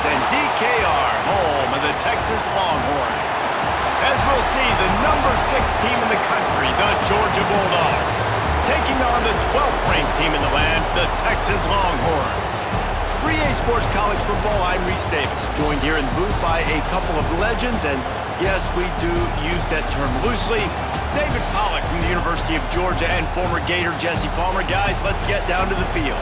and DKR, home of the Texas Longhorns. As we'll see, the number 6 team in the country, the Georgia Bulldogs, taking on the 12th ranked team in the land, the Texas Longhorns. For EA Sports College Football, I'm Reese Davis, joined here in the booth by a couple of legends, and yes, we do use that term loosely. David Pollack from the University of Georgia and former Gator Jesse Palmer. Guys, let's get down to the field.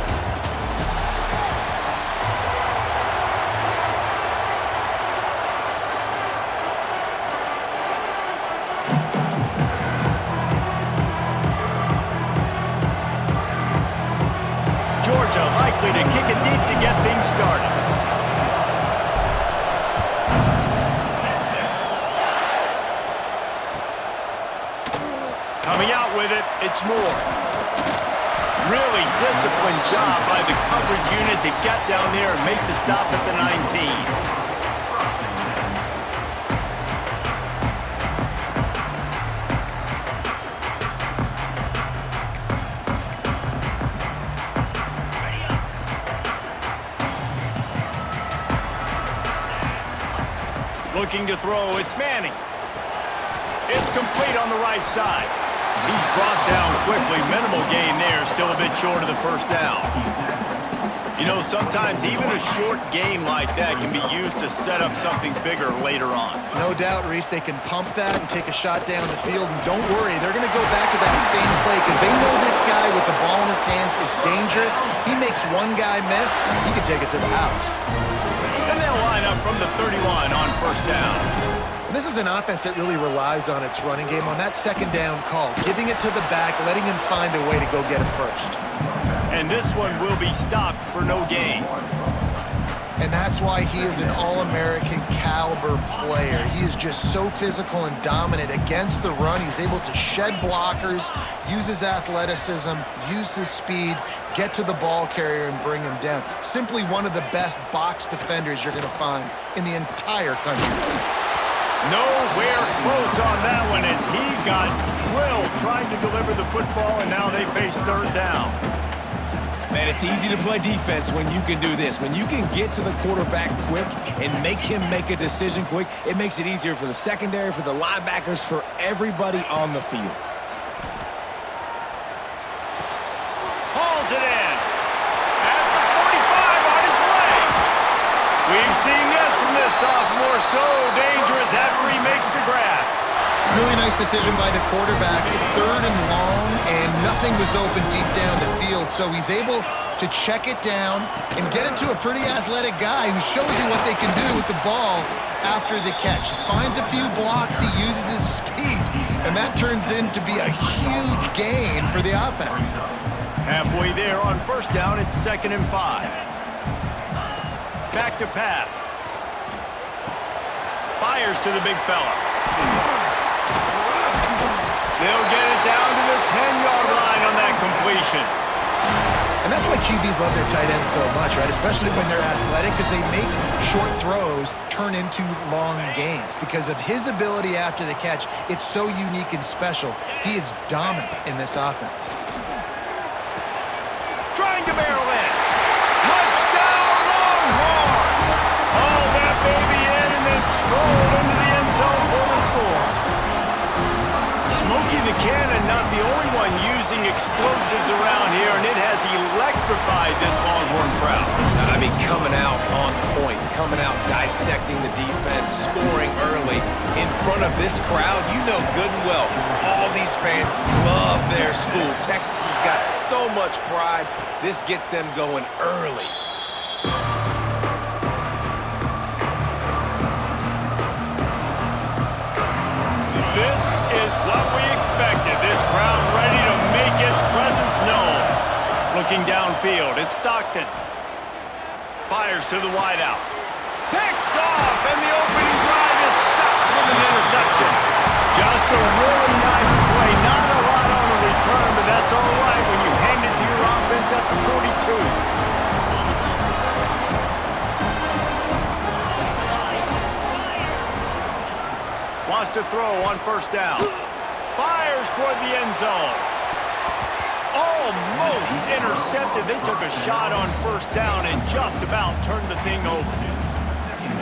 Georgia likely to kick it deep to get things started. Coming out with it, it's Moore. Really disciplined job by the coverage unit to get down there and make the stop at the 19. Looking to throw, it's Manning. It's complete on the right side. He's brought down quickly. Minimal gain there, still a bit short of the first down. You know, sometimes even a short game like that can be used to set up something bigger later on. No doubt, Reese, they can pump that and take a shot down the field. And don't worry, they're going to go back to that same play because they know this guy with the ball in his hands is dangerous. He makes one guy miss, he can take it to the house. And they'll line up from the 31 on first down. And this is an offense that really relies on its running game, on that second down call, giving it to the back, letting him find a way to go get a first. And this one will be stopped for no gain. And that's why he is an All-American caliber player. He is just so physical and dominant against the run. He's able to shed blockers, use his athleticism, use his speed, get to the ball carrier and bring him down. Simply one of the best box defenders you're going to find in the entire country. Nowhere close on that one as he got drilled trying to deliver the football, and now they face third down. Man, it's easy to play defense when you can do this. When you can get to the quarterback quick and make him make a decision quick, it makes it easier for the secondary, for the linebackers, for everybody on the field. Hauls it in. At the 45 on his way. We've seen this from this sophomore, so dangerous after he makes the grab. Really nice decision by the quarterback. Third and long, and nothing was open deep down the field, so he's able to check it down and get it to a pretty athletic guy who shows you what they can do with the ball after the catch. He finds a few blocks, he uses his speed, and that turns into be a huge gain for the offense. Halfway there on first down, it's 2nd and 5. Back to pass. Fires to the big fella. They'll get it down to the 10-yard line on that completion. And that's why QBs love their tight ends so much, right? Especially when they're athletic, because they make short throws turn into long gains. Because of his ability after the catch, it's so unique and special. He is dominant in this offense. Trying to barrel in. Touchdown, Longhorns! Haul that baby in and then strolled into the end zone for the score. Smokey the Cannon, not the only one using explosives around here, and it has electrified this Longhorn crowd. I mean, coming out on point, coming out dissecting the defense, scoring early in front of this crowd. You know good and well, all these fans love their school. Texas has got so much pride. This gets them going early. This is what we expected. This crowd ready to make its presence known. Looking downfield, it's Stockton. Fires to the wideout. Picked off, and the opening drive is stopped with an interception. Just a really nice play. Not a lot on the return, but that's all right when you hand it to your offense at the 42. Wants to throw on first down. Fires toward the end zone. Almost intercepted. They took a shot on first down and just about turned the thing over.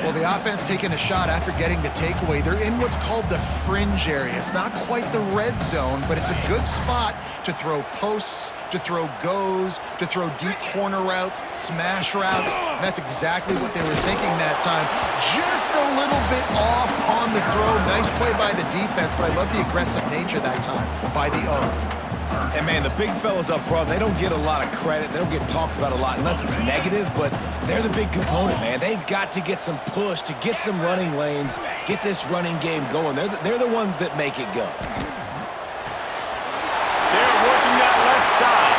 Well, the offense taking a shot after getting the takeaway. They're in what's called the fringe area. It's not quite the red zone, but it's a good spot to throw posts, to throw goes, to throw deep corner routes, smash routes. And that's exactly what they were thinking that time. Just a little bit off on the throw. Nice play by the defense, but I love the aggressive nature that time by the O. And, man, the big fellas up front, they don't get a lot of credit. They don't get talked about a lot unless it's negative, but they're the big component, man. They've got to get some push, to get some running lanes, get this running game going. They're the ones that make it go. They're working that left side.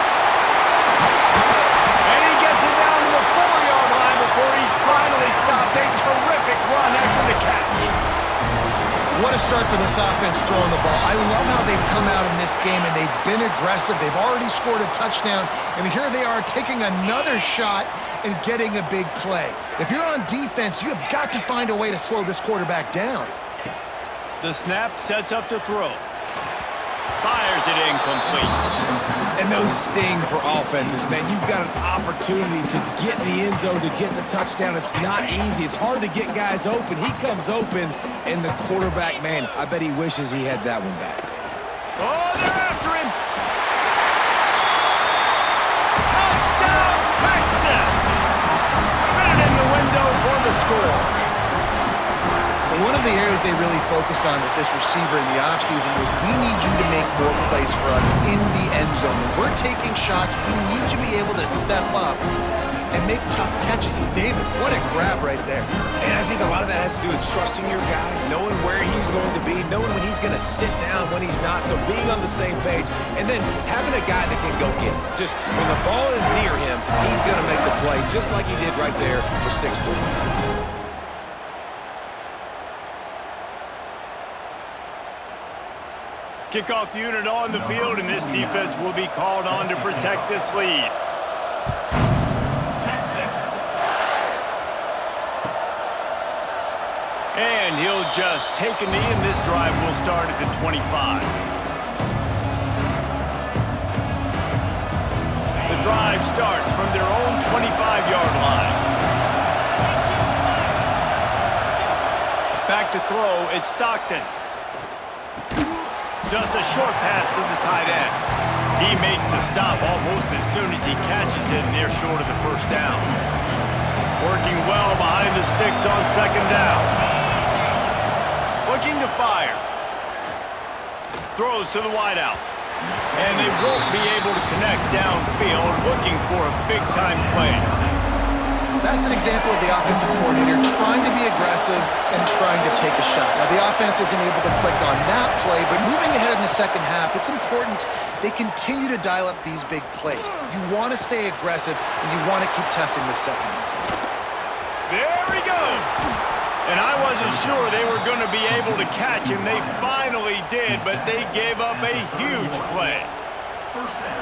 And he gets it down to the 4-yard line before he's finally stopped. A terrific run after the catch. What a start for this offense throwing the ball. I love how they've come out in this game, and they've been aggressive. They've already scored a touchdown, and here they are taking another shot and getting a big play. If you're on defense, you have got to find a way to slow this quarterback down. The snap sets up to throw. Fires it incomplete. And those sting for offenses, man. You've got an opportunity to get in the end zone, to get the touchdown. It's not easy. It's hard to get guys open. He comes open, and the quarterback, man, I bet he wishes he had that one back. Oh, they're after him. Touchdown, Texas! Fit it in the window for the score. One of the areas they really focused on with this receiver in the offseason was we need you to make more plays for us in the end zone. When we're taking shots, we need you to be able to step up and make tough catches. And David, what a grab right there. And I think a lot of that has to do with trusting your guy, knowing where he's going to be, knowing when he's going to sit down, when he's not. So being on the same page, and then having a guy that can go get it. Just when the ball is near him, he's going to make the play just like he did right there for 6 points. Kickoff unit on the field, and this defense will be called on to protect this lead. And he'll just take a knee, and this drive will start at the 25. The drive starts from their own 25-yard line. Back to throw, it's Stockton. Just a short pass to the tight end. He makes the stop almost as soon as he catches it, and they're short of the first down. Working well behind the sticks on second down. Looking to fire. Throws to the wideout. And they won't be able to connect downfield, looking for a big-time play. That's an example of the offensive coordinator trying to be aggressive and trying to take a shot. Now, the offense isn't able to click on that play, but moving ahead in the second half, it's important they continue to dial up these big plays. You want to stay aggressive, and you want to keep testing the second. There he goes! And I wasn't sure they were going to be able to catch him. They finally did, but they gave up a huge play.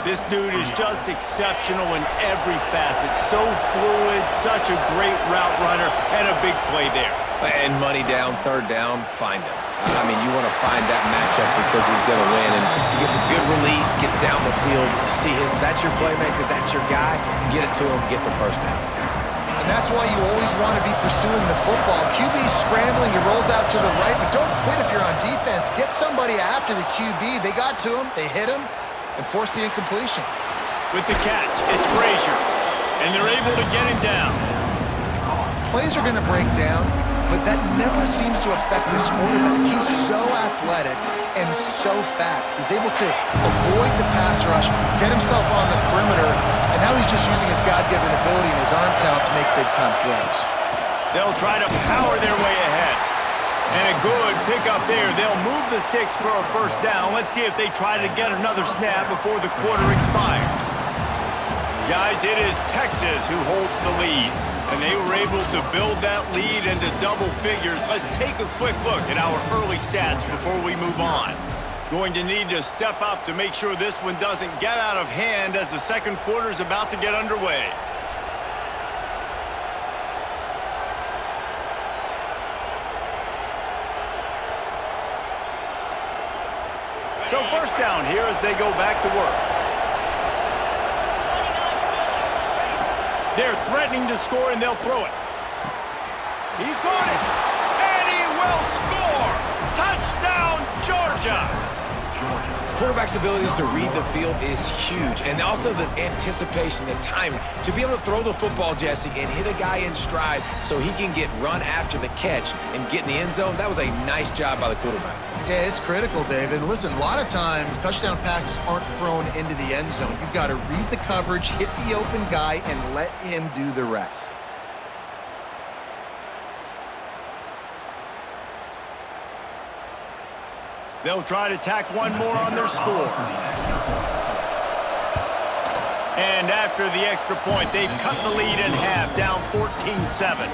This dude is just exceptional in every facet. So fluid, such a great route runner, and a big play there. And money down, third down, find him. I mean, you want to find that matchup because he's going to win. And he gets a good release, gets down the field. You see that's your playmaker, that's your guy. Get it to him, get the first down. And that's why you always want to be pursuing the football. QB's scrambling, he rolls out to the right, but don't quit if you're on defense. Get somebody after the QB. They got to him, they hit him, and force the incompletion. With the catch, it's Frazier, and they're able to get him down. Plays are going to break down, but that never seems to affect this quarterback. He's so athletic and so fast. He's able to avoid the pass rush, get himself on the perimeter, and now he's just using his God-given ability and his arm talent to make big-time throws. They'll try to power their way ahead. And a good pickup there. They'll move the sticks for a first down. Let's see if they try to get another snap before the quarter expires. Guys, it is Texas who holds the lead. And they were able to build that lead into double figures. Let's take a quick look at our early stats before we move on. Going to need to step up to make sure this one doesn't get out of hand as the second quarter is about to get underway. So first down here as they go back to work. They're threatening to score, and they'll throw it. He caught it, and he will score! Touchdown, Georgia! Quarterback's abilities to read the field is huge, and also the anticipation, the timing. To be able to throw the football, Jesse, and hit a guy in stride so he can get run after the catch and get in the end zone, that was a nice job by the quarterback. Yeah, it's critical, David. Listen, a lot of times touchdown passes aren't thrown into the end zone. You've got to read the coverage, hit the open guy, and let him do the rest. They'll try to tack one more on their score. And after the extra point, they've cut the lead in half, down 14-7.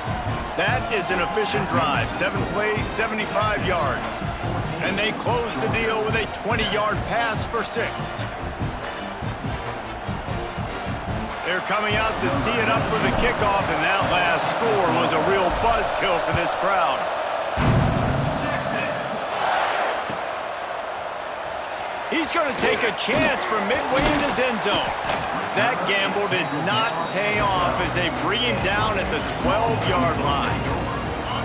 That is an efficient drive. 7 plays, 75 yards. And they close the deal with a 20-yard pass for 6. They're coming out to tee it up for the kickoff, and that last score was a real buzzkill for this crowd. He's going to take a chance from midway in his end zone. That gamble did not pay off as they bring him down at the 12-yard line.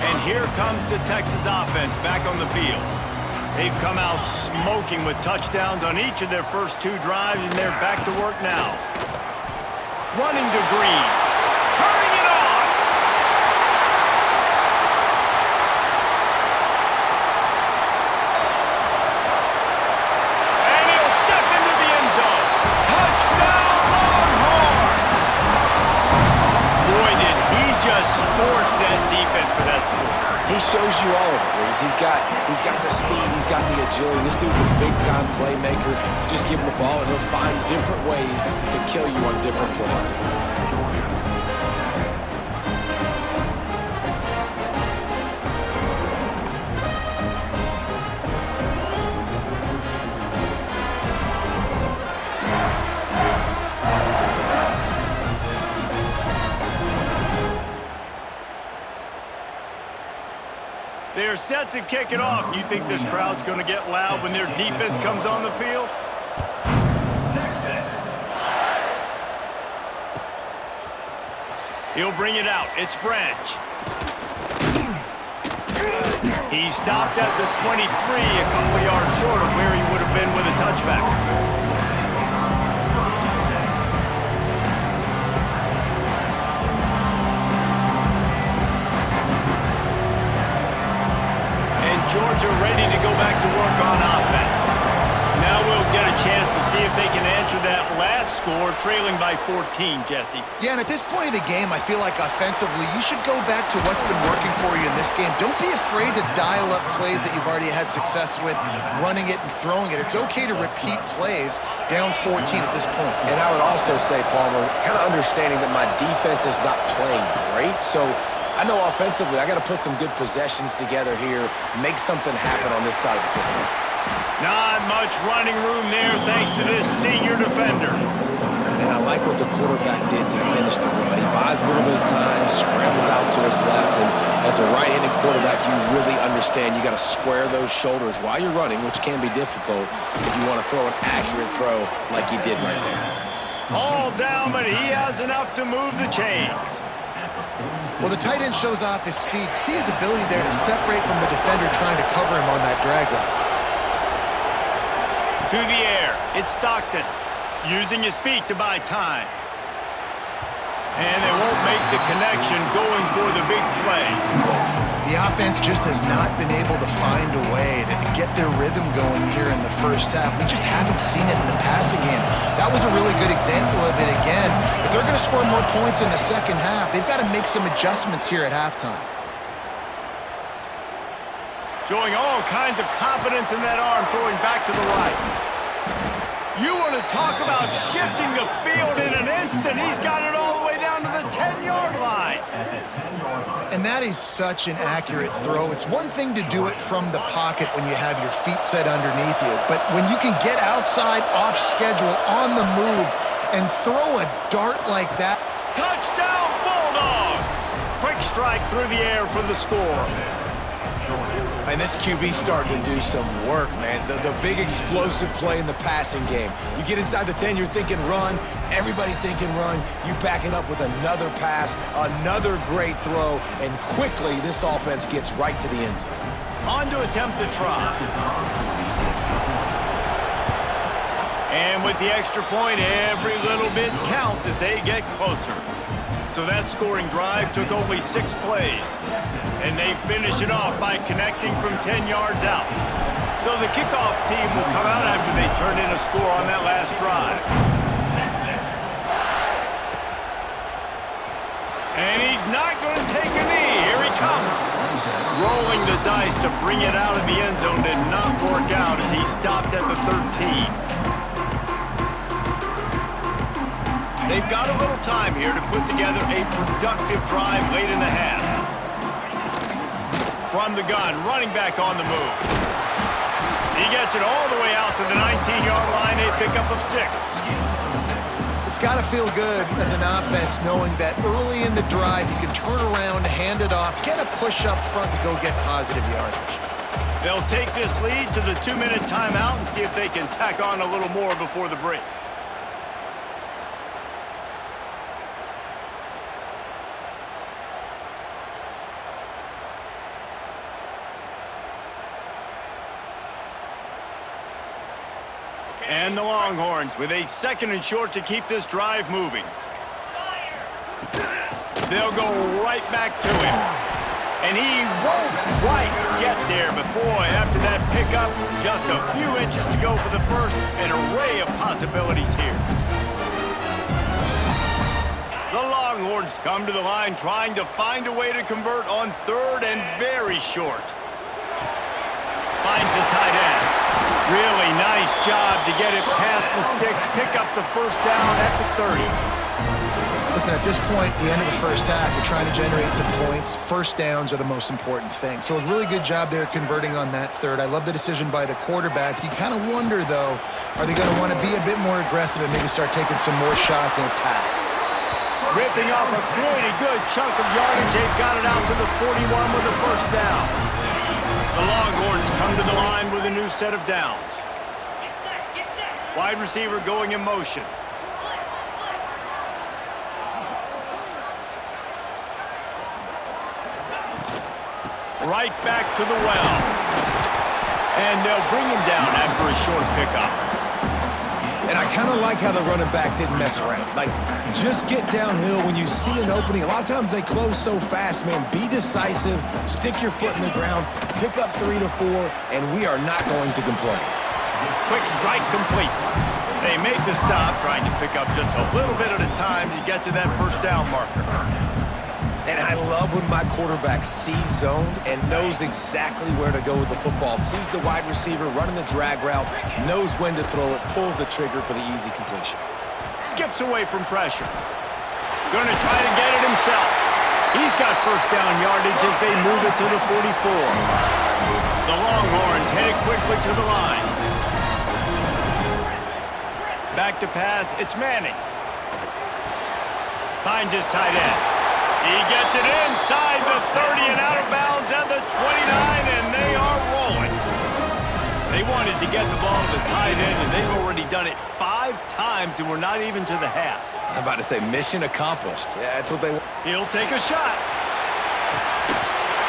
And here comes the Texas offense back on the field. They've come out smoking with touchdowns on each of their first 2 drives, and they're back to work now. Running to Green. Turning it on! And he'll step into the end zone. Touchdown, Longhorns! Boy, did he just scorch that defense for that score. He shows you all of it, Reese. He's got the speed, he's got the agility. This dude's a big-time playmaker. Just give him the ball, and he'll find different ways to kill you on different plays. They're set to kick it off. You think this crowd's going to get loud when their defense comes on the field? Texas. He'll bring it out. It's Branch. He stopped at the 23, a couple of yards short of where he would have been with a touchback. Georgia ready to go back to work on offense. Now we'll get a chance to see if they can answer that last score, trailing by 14, Jesse. Yeah, and at this point of the game, I feel like offensively, you should go back to what's been working for you in this game. Don't be afraid to dial up plays that you've already had success with, running it and throwing it. It's okay to repeat plays down 14 at this point. And I would also say, Palmer, kind of understanding that my defense is not playing great, so I know offensively I got to put some good possessions together here, make something happen on this side of the football. Not much running room there thanks to this senior defender. And I like what the quarterback did to finish the run. He buys a little bit of time, scrambles out to his left, and as a right-handed quarterback, you really understand you got to square those shoulders while you're running, which can be difficult if you want to throw an accurate throw like he did right there. All down, but he has enough to move the chains. Well, the tight end shows off his speed. See his ability there to separate from the defender trying to cover him on that drag route. To the air, it's Stockton, using his feet to buy time. And they won't make the connection going for the big play. The offense just has not been able to find a way to get their rhythm going here in the first half. We just haven't seen it in the passing game. That was a really good example of it again. If they're going to score more points in the second half, they've got to make some adjustments here at halftime. Showing all kinds of confidence in that arm, throwing back to the right. You want to talk about shifting the field in an instant. He's got it all the way down to the 10-yard line. And that is such an accurate throw. It's one thing to do it from the pocket when you have your feet set underneath you, but when you can get outside, off schedule, on the move, and throw a dart like that. Touchdown, Bulldogs! Quick strike through the air for the score. And this QB's starting to do some work, man. The big explosive play in the passing game. You get inside the 10, you're thinking run. Everybody thinking run. You back it up with another pass, another great throw, and quickly this offense gets right to the end zone. On to attempt the try. And with the extra point, every little bit counts as they get closer. So that scoring drive took only 6 plays. And they finish it off by connecting from 10 yards out. So the kickoff team will come out after they turn in a score on that last drive. And he's not going to take a knee. Here he comes. Rolling the dice to bring it out of the end zone did not work out as he stopped at the 13. They've got a little time here to put together a productive drive late in the half. From the gun, running back on the move. He gets it all the way out to the 19-yard line, a pickup of 6. It's got to feel good as an offense knowing that early in the drive you can turn around, hand it off, get a push up front, and go get positive yardage. They'll take this lead to the 2-minute timeout and see if they can tack on a little more before the break. And the Longhorns with a 2nd and short to keep this drive moving. They'll go right back to him. And he won't quite get there, but boy, after that pickup, just a few inches to go for the first, an array of possibilities here. The Longhorns come to the line trying to find a way to convert on 3rd and very short. Finds the tight end. Really nice job to get it past the sticks, pick up the first down at the 30. Listen, at this point, the end of the first half, you're trying to generate some points. First downs are the most important thing. So a really good job there converting on that 3rd. I love the decision by the quarterback. You kind of wonder, though, are they going to want to be a bit more aggressive and maybe start taking some more shots and attack? Ripping off a pretty good chunk of yardage. They've got it out to the 41 with the first down. The Longhorns come to the line with a new set of downs. Wide receiver going in motion. Right back to the well. And they'll bring him down after a short pickup. And I kind of like how the running back didn't mess around. Like, just get downhill when you see an opening. A lot of times they close so fast, man. Be decisive, stick your foot in the ground, pick up 3 to 4, and we are not going to complain. Quick strike complete. They make the stop, trying to pick up just a little bit at a time to get to that first down marker. And I love when my quarterback sees zoned and knows exactly where to go with the football. Sees the wide receiver running the drag route, knows when to throw it, pulls the trigger for the easy completion. Skips away from pressure. Going to try to get it himself. He's got first down yardage as they move it to the 44. The Longhorns headed quickly to the line. Back to pass, it's Manning. Finds his tight end. He gets it inside the 30 and out of bounds at the 29, and they are rolling. They wanted to get the ball to the tight end, and they've already done it 5 times, and we're not even to the half. I'm about to say mission accomplished. Yeah, that's what they want. He'll take a shot.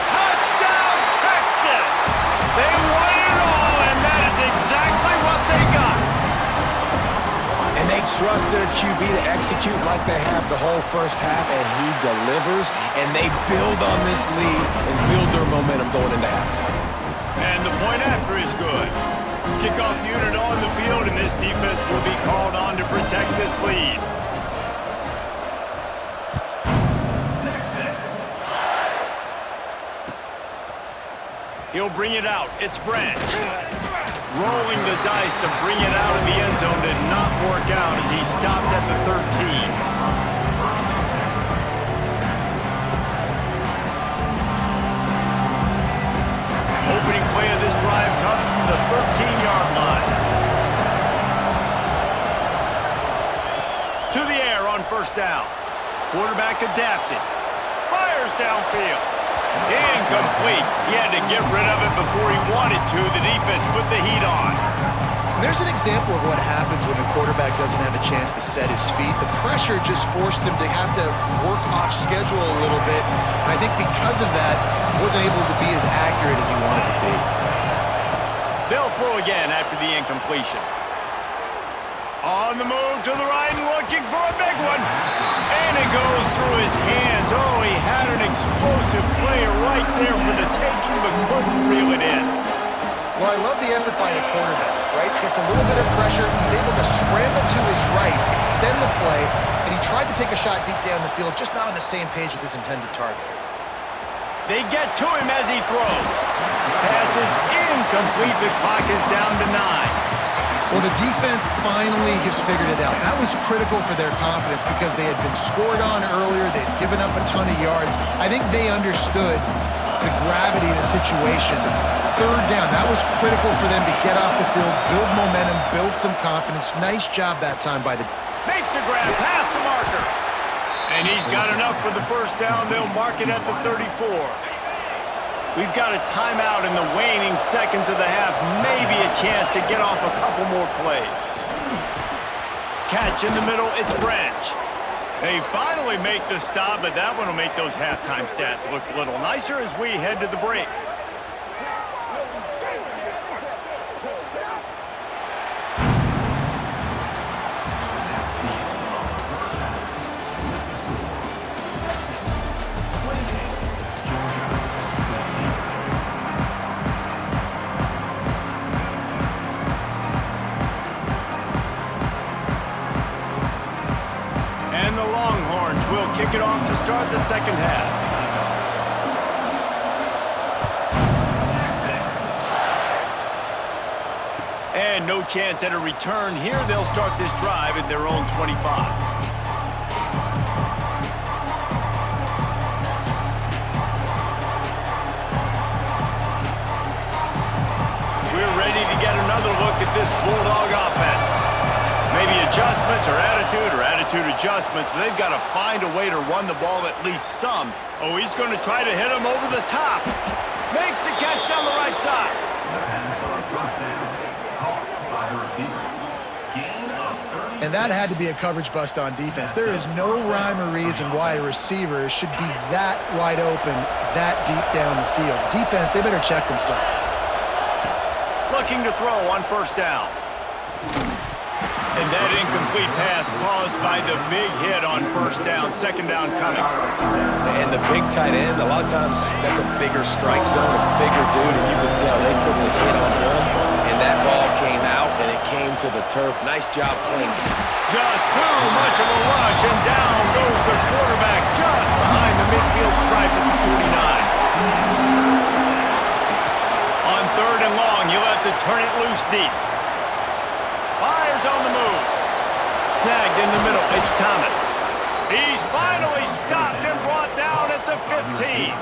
Touchdown, Texas! They won it all, and that is exactly what they got. And they trust their QB to execute like they have the whole first half, and he delivers, and they build on this lead and build their momentum going into halftime. And the point after is good. Kickoff unit on the field, and this defense will be called on to protect this lead. He'll bring it out. It's Branch. Rolling the dice to bring it out of the end zone did not work out as he stopped at the 13. Opening play of this drive comes from the 13-yard line. To the air on first down. Quarterback adapted. Fires downfield. Incomplete. He had to get rid of it before he wanted to. The defense put the heat on. There's an example of what happens when the quarterback doesn't have a chance to set his feet. The pressure just forced him to have to work off schedule a little bit. And I think because of that, he wasn't able to be as accurate as he wanted to be. They'll throw again after the incompletion. On the move to the right and looking for a big one. And it goes through his hands. Oh, he had an explosive player right there for the taking, but couldn't reel it in. Well, I love the effort by the quarterback, right? Gets a little bit of pressure. He's able to scramble to his right, extend the play, and he tried to take a shot deep down the field, just not on the same page with his intended target. They get to him as he throws. Pass is incomplete. The clock is down to 9. Well, the defense finally has figured it out. That was critical for their confidence because they had been scored on earlier. They had given up a ton of yards. I think they understood the gravity of the situation. Third down, that was critical for them to get off the field, build momentum, build some confidence. Nice job that time by the... Makes a grab, past the marker. And he's got enough for the first down. They'll mark it at the 34. We've got a timeout in the waning seconds of the half. Maybe a chance to get off a couple more plays. Catch in the middle, it's Branch. They finally make the stop, but that one will make those halftime stats look a little nicer as we head to the break. Kick it off to start the second half. And no chance at a return here. They'll start this drive at their own 25. We're ready to get another look at this Bulldog offense. Maybe adjustments or attitude adjustments, but they've got to find a way to run the ball at least some. Oh, he's going to try to hit him over the top. Makes the catch down the right side. And that had to be a coverage bust on defense. There is no rhyme or reason why a receiver should be that wide open, that deep down the field. Defense, they better check themselves. Looking to throw on first down. And that incomplete pass caused by the big hit on first down. Second down coming. And the big tight end, a lot of times that's a bigger strike zone, a bigger dude, and you can tell they put the hit on him, and that ball came out, and it came to the turf. Nice job playing. Just too much of a rush, and down goes the quarterback just behind the midfield stripe at the 49. On third and long, you'll have to turn it loose deep. Fires on the move. Snagged in the middle. It's Thomas. He's finally stopped and brought down at the 15.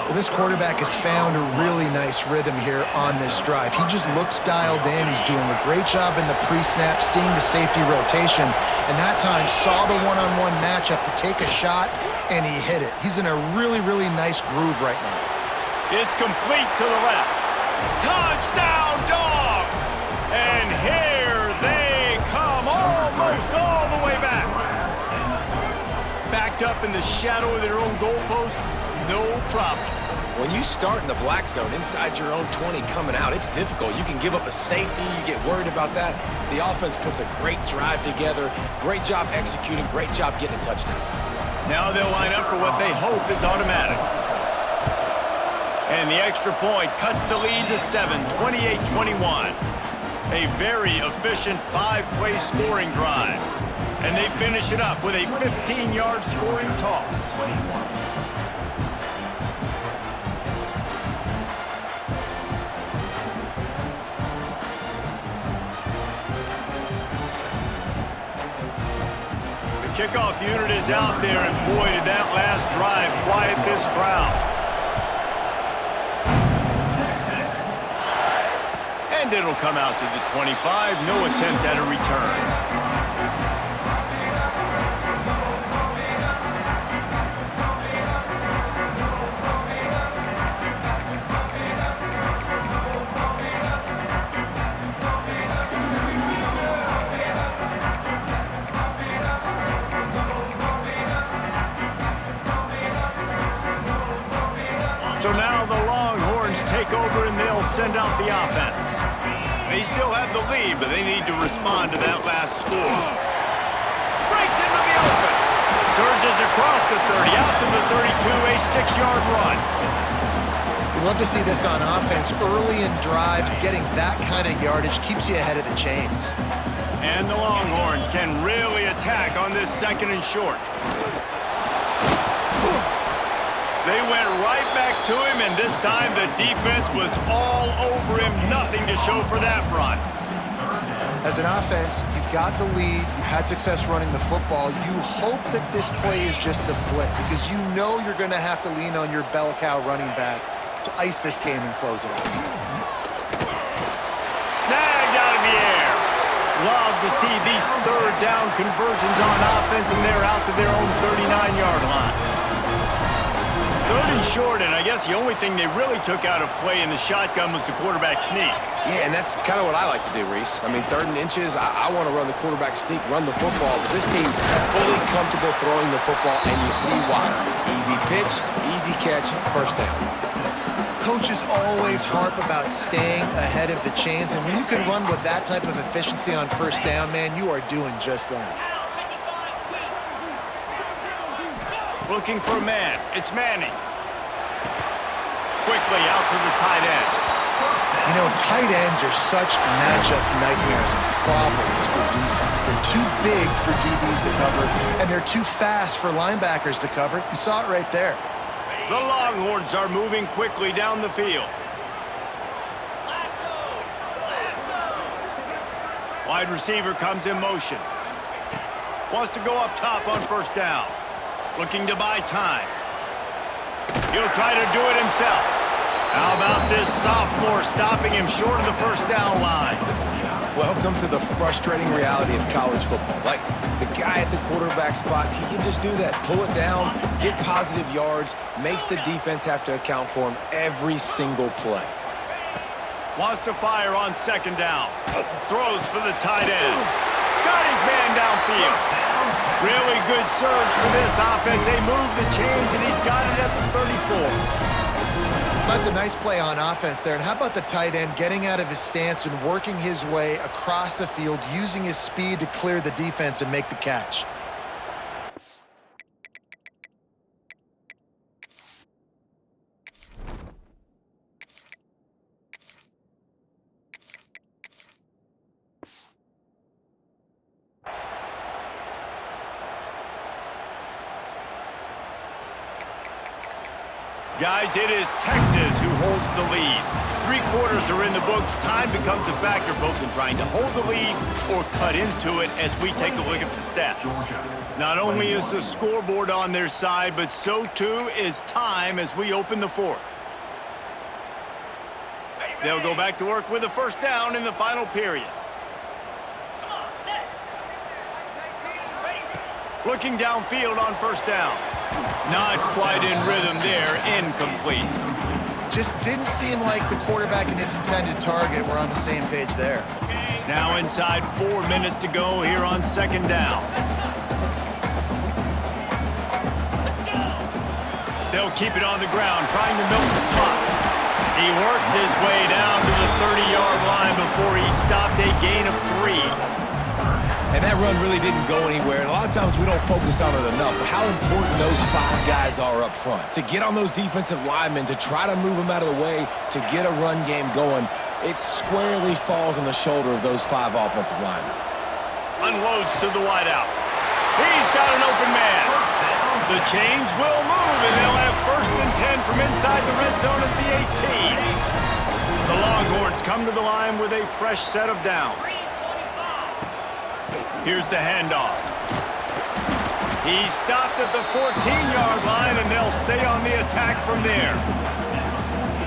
Well, this quarterback has found a really nice rhythm here on this drive. He just looks dialed in. He's doing a great job in the pre-snap, seeing the safety rotation, and that time saw the one-on-one matchup to take a shot, and he hit it. He's in a really, really nice groove right now. It's complete to the left. Touchdown, Dogs! And here they come, almost all the way back. Backed up in the shadow of their own goalpost, no problem. When you start in the black zone inside your own 20 coming out, it's difficult. You can give up a safety. You get worried about that. The offense puts a great drive together. Great job executing. Great job getting a touchdown. Now they'll line up for what they hope is automatic. And the extra point cuts the lead to 7, 28-21. A very efficient 5-play scoring drive. And they finish it up with a 15-yard scoring toss. The kickoff unit is out there, and boy, did that last drive quiet this crowd. And it'll come out to the 25. No attempt at a return. So now the Longhorns take over and they'll send out the offense. They still have the lead, but they need to respond to that last score. Breaks into the open. Surges across the 30, out to the 32, a 6-yard run. You love to see this on offense. Early in drives, getting that kind of yardage keeps you ahead of the chains. And the Longhorns can really attack on this 2nd and short. They went right back to him, and this time the defense was all over him. Nothing to show for that run. As an offense, you've got the lead. You've had success running the football. You hope that this play is just a blip because you know you're going to have to lean on your bell cow running back to ice this game and close it out. Snagged out of the air. Love to see these 3rd down conversions on offense, and they're out to their own 39-yard line. 3rd and short, and I guess the only thing they really took out of play in the shotgun was the quarterback sneak. Yeah, and that's kind of what I like to do, Reese. I mean, 3rd and inches, I want to run the quarterback sneak, run the football. But this team fully comfortable throwing the football, and you see why. Easy pitch, easy catch, 1st down. Coaches always harp about staying ahead of the chains, and when you can run with that type of efficiency on 1st down, man, you are doing just that. Looking for a man. It's Manning. Quickly out to the tight end. You know, tight ends are such matchup nightmares and problems for defense. They're too big for DBs to cover, and they're too fast for linebackers to cover. You saw it right there. The Longhorns are moving quickly down the field. Wide receiver comes in motion. Wants to go up top on 1st down. Looking to buy time. He'll try to do it himself. How about this sophomore stopping him short of the 1st down line? Welcome to the frustrating reality of college football. Like, the guy at the quarterback spot, he can just do that. Pull it down, get positive yards, makes the defense have to account for him every single play. Wants to fire on 2nd down. Throws for the tight end. Got his man downfield. Really good surge for this offense. They move the chains, and he's got it at the 34. That's a nice play on offense there. And how about the tight end getting out of his stance and working his way across the field, using his speed to clear the defense and make the catch? Guys, it is Texas who holds the lead. 3 quarters are in the books. Time becomes a factor both in trying to hold the lead or cut into it as we take a look at the stats. Not only is the scoreboard on their side, but so too is time as we open the 4th. They'll go back to work with a 1st down in the final period. Looking downfield on 1st down. Not quite in rhythm there, incomplete. Just didn't seem like the quarterback and his intended target were on the same page there. Now inside 4 minutes to go here on 2nd down. They'll keep it on the ground, trying to milk the clock. He works his way down to the 30-yard line before he stopped, a gain of 3. And that run really didn't go anywhere. And a lot of times we don't focus on it enough, but how important those 5 guys are up front. To get on those defensive linemen, to try to move them out of the way, to get a run game going, it squarely falls on the shoulder of those 5 offensive linemen. Unloads to the wideout. He's got an open man. The chains will move, and they'll have 1st and 10 from inside the red zone at the 18. The Longhorns come to the line with a fresh set of downs. Here's the handoff. He stopped at the 14-yard line, and they'll stay on the attack from there.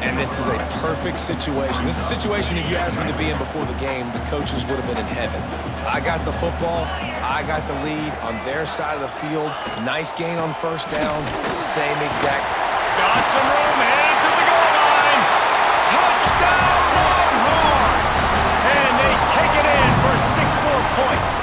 And this is a perfect situation. This is a situation, if you asked me to be in before the game, the coaches would have been in heaven. I got the football. I got the lead on their side of the field. Nice gain on 1st down. Same exact. Got some room, headed to the goal line. Touchdown, Longhorns! And they take it in for 6 more points.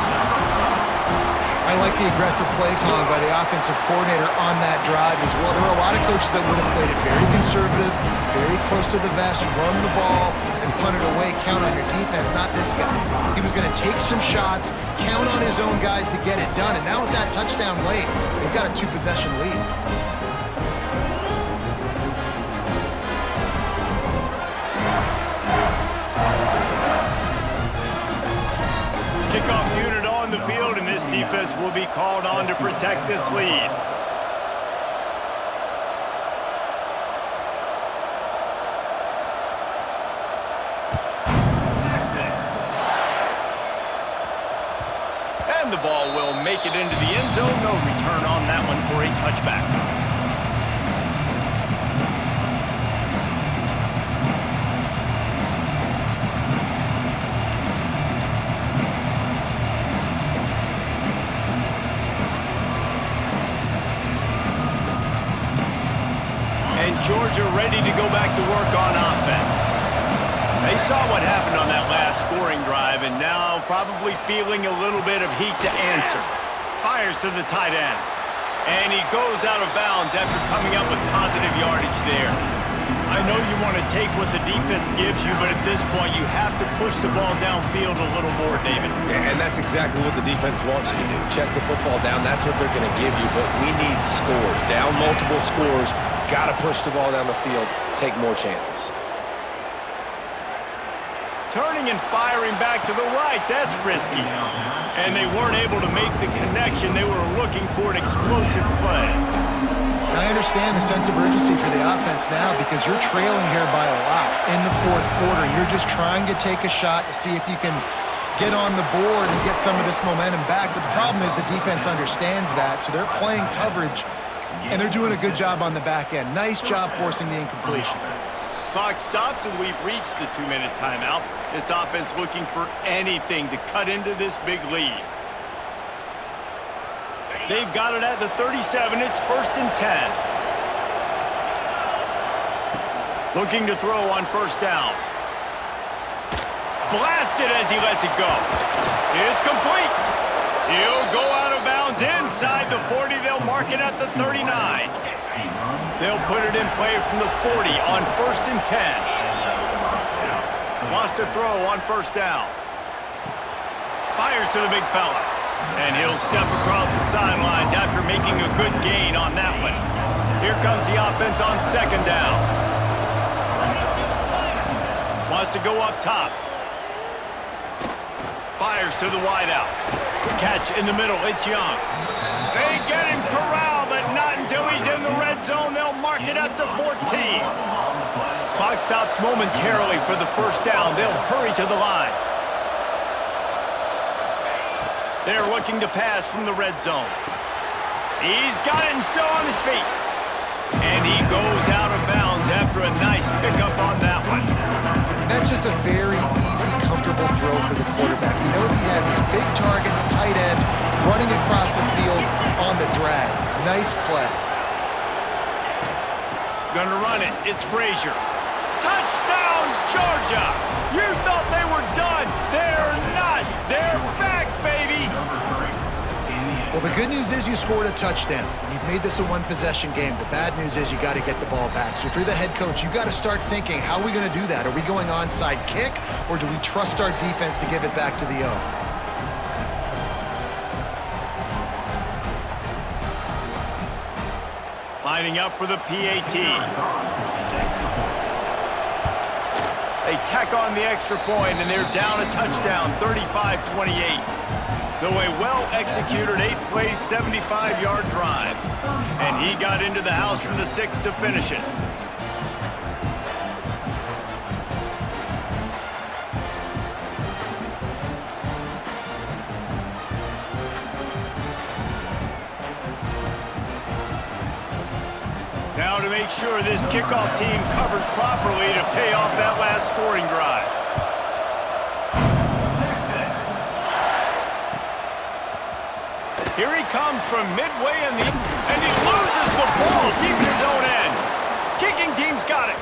I like the aggressive play calling by the offensive coordinator on that drive as well. There were a lot of coaches that would have played it very conservative, very close to the vest, run the ball, and punt it away, count on your defense. Not this guy. He was going to take some shots, count on his own guys to get it done, and now with that touchdown late, they've got a 2-possession lead. Kickoff unit on the field, and this defense will be called on to protect this lead. And the ball will make it into the end zone. No return on that one for a touchback. Georgia ready to go back to work on offense. They saw what happened on that last scoring drive, and now probably feeling a little bit of heat to answer. Fires to the tight end. And he goes out of bounds after coming up with positive yardage there. I know you want to take what the defense gives you, but at this point you have to push the ball downfield a little more, David. Yeah, and that's exactly what the defense wants you to do. Check the football down. That's what they're going to give you, but we need scores. Down multiple scores. Got to push the ball down the field, take more chances. Turning and firing back to the right, that's risky. And they weren't able to make the connection. They were looking for an explosive play. I understand the sense of urgency for the offense now because you're trailing here by a lot in the fourth quarter. You're just trying to take a shot to see if you can get on the board and get some of this momentum back. But the problem is the defense understands that, so they're playing coverage. And they're doing a good job on the back end. Nice job forcing the incompletion. Clock stops, and we've reached the 2-minute timeout. This offense looking for anything to cut into this big lead. They've got it at the 37. It's 1st and 10. Looking to throw on 1st down. Blasted as he lets it go. It's complete. He'll go out of bounds inside the 40. They'll mark it at the 39. They'll put it in play from the 40 on 1st and 10. Wants to throw on 1st down. Fires to the big fella. And he'll step across the sidelines after making a good gain on that one. Here comes the offense on 2nd down. Wants to go up top. Fires to the wideout. Catch in the middle, it's Young. They get him corralled, but not until he's in the red zone. They'll mark it at the 14. Clock stops momentarily for the 1st down. They'll hurry to the line. They're looking to pass from the red zone. He's got it and still on his feet. And he goes out of bounds after a nice pickup on that one. That's just a very easy, comfortable throw for the quarterback. He knows he has his big target, the tight end, running across the field on the drag. Nice play. Gonna run it. It's Frazier. Touchdown, Georgia! You thought they were done. They're not. They're back, baby! Well, the good news is you scored a touchdown. You've made this a 1-possession game. The bad news is you got to get the ball back. So if you're the head coach, you got to start thinking, how are we going to do that? Are we going onside kick, or do we trust our defense to give it back to the O? Lining up for the PAT. They tack on the extra point, and they're down a touchdown, 35-28. So a well-executed 8-play, 75-yard drive. And he got into the house from the 6 to finish it. Now to make sure this kickoff team covers properly to pay off that last scoring drive. Here he comes from midway and he loses the ball deep in his own end. Kicking team's got it.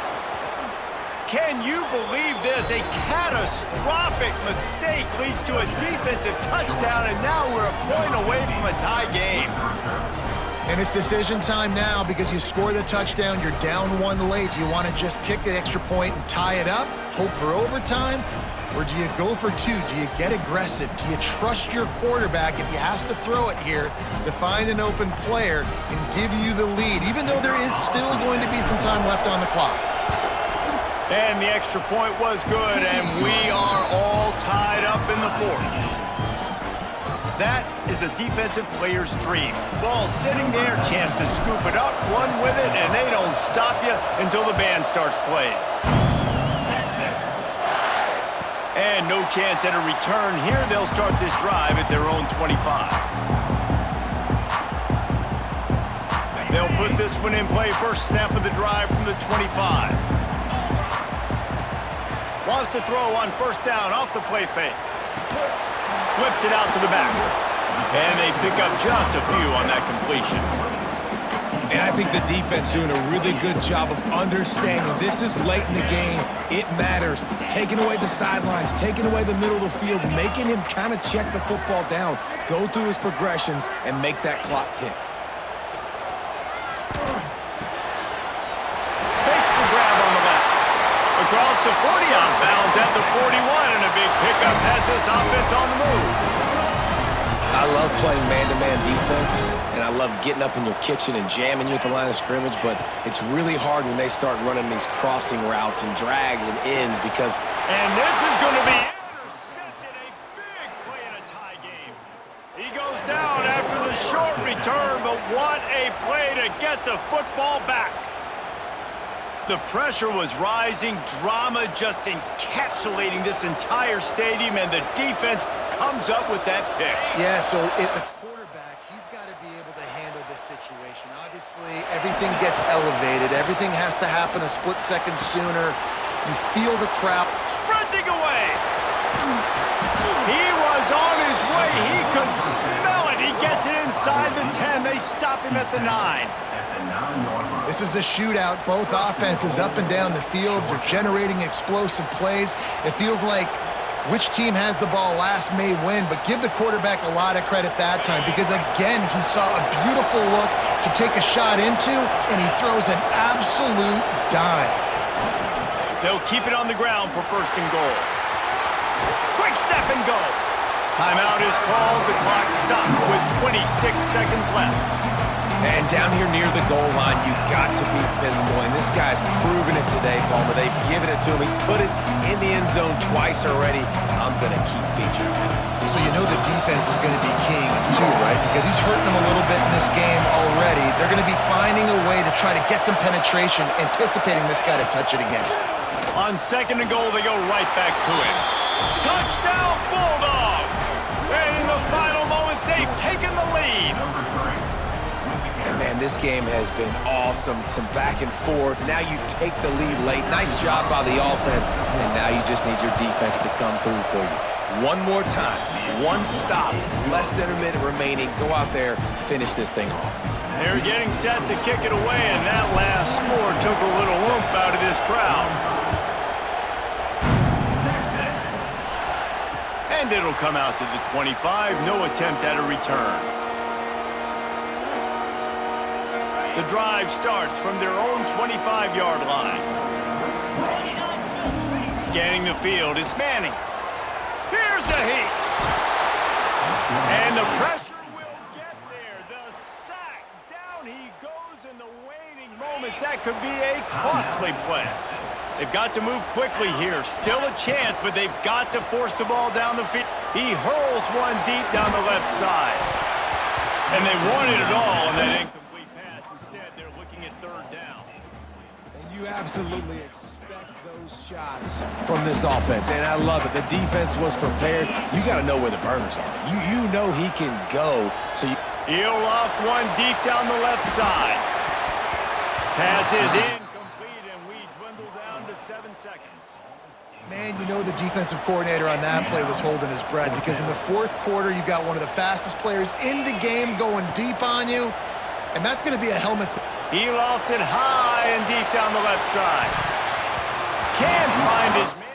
Can Can you believe this? A catastrophic mistake leads to a defensive touchdown, and now we're a point away from a tie game. And it's decision time now because you score the touchdown, you're down one late. Do you want to just kick the extra point and tie it up, hope for overtime? Or do you go for two? Do you get aggressive? Do you trust your quarterback if he has to throw it here to find an open player and give you the lead, even though there is still going to be some time left on the clock? And the extra point was good, and we are all tied up in the fourth. That is a defensive player's dream. Ball sitting there, chance to scoop it up, run with it, and they don't stop you until the band starts playing. And no chance at a return here. They'll start this drive at their own 25. They'll put this one in play. First snap of the drive from the 25. Wants to throw on first down off the play fake. Flips it out to the back. And they pick up just a few on that completion. And I think the defense doing a really good job of understanding this is late in the game. It matters. Taking away the sidelines, taking away the middle of the field, making him kind of check the football down, go through his progressions, and make that clock tick. Makes the grab on the left. Across the 40 out of bounds at the 41, and a big pickup has this offense on the move. I love playing man-to-man defense, and I love getting up in your kitchen and jamming you at the line of scrimmage, but it's really hard when they start running these crossing routes and drags and ends because... And this is going to be intercepted, a big play in a tie game. He goes down after the short return, but what a play to get the football back. The pressure was rising, drama just encapsulating this entire stadium, and the defense comes up with that pick. Yeah, so the quarterback, he's got to be able to handle this situation. Obviously, everything gets elevated. Everything has to happen a split second sooner. You feel the crowd. Sprinting away. He was on his way. He could smell it. He gets it inside the 10. They stop him at the 9. This is a shootout. Both offenses up and down the field. They're generating explosive plays. It feels like which team has the ball last may win, but give the quarterback a lot of credit that time because, again, he saw a beautiful look to take a shot into, and he throws an absolute dime. They'll keep it on the ground for first and goal. Quick step and go. Timeout is called. The clock stopped with 26 seconds left. And down here near the goal line, you got to be physical. And this guy's proven it today, Palmer. They've given it to him. He's put it in the end zone twice already. I'm going to keep featuring him. So you know the defense is going to be king, too, right? Because he's hurting them a little bit in this game already. They're going to be finding a way to try to get some penetration, anticipating this guy to touch it again. On second and goal, they go right back to him. Touchdown, Bulldogs! And in the final moments, they've taken the lead. And, man, this game has been awesome. Some back and forth. Now you take the lead late. Nice job by the offense. And now you just need your defense to come through for you. One more time. One stop. Less than a minute remaining. Go out there, finish this thing off. They're getting set to kick it away, and that last score took a little oomph out of this crowd. And it'll come out to the 25. No attempt at a return. The drive starts from their own 25-yard line. Scanning the field, it's Manning. Here's a heat. And the pressure will get there. The sack. Down he goes in the waning moments. That could be a costly play. They've got to move quickly here. Still a chance, but they've got to force the ball down the field. He hurls one deep down the left side. And they wanted it all on that incomplete pass. Instead, they're looking at third down. And you absolutely expect those shots from this offense, and I love it. The defense was prepared. You got to know where the burners are. You know he can go. So He'll loft one deep down the left side. Pass is incomplete, and we dwindle down to 7 seconds. Man, you know the defensive coordinator on that play was holding his breath because in the fourth quarter, you've got one of the fastest players in the game going deep on you, and that's going to be a helmet. He lofts it high and deep down the left side. Can't find his...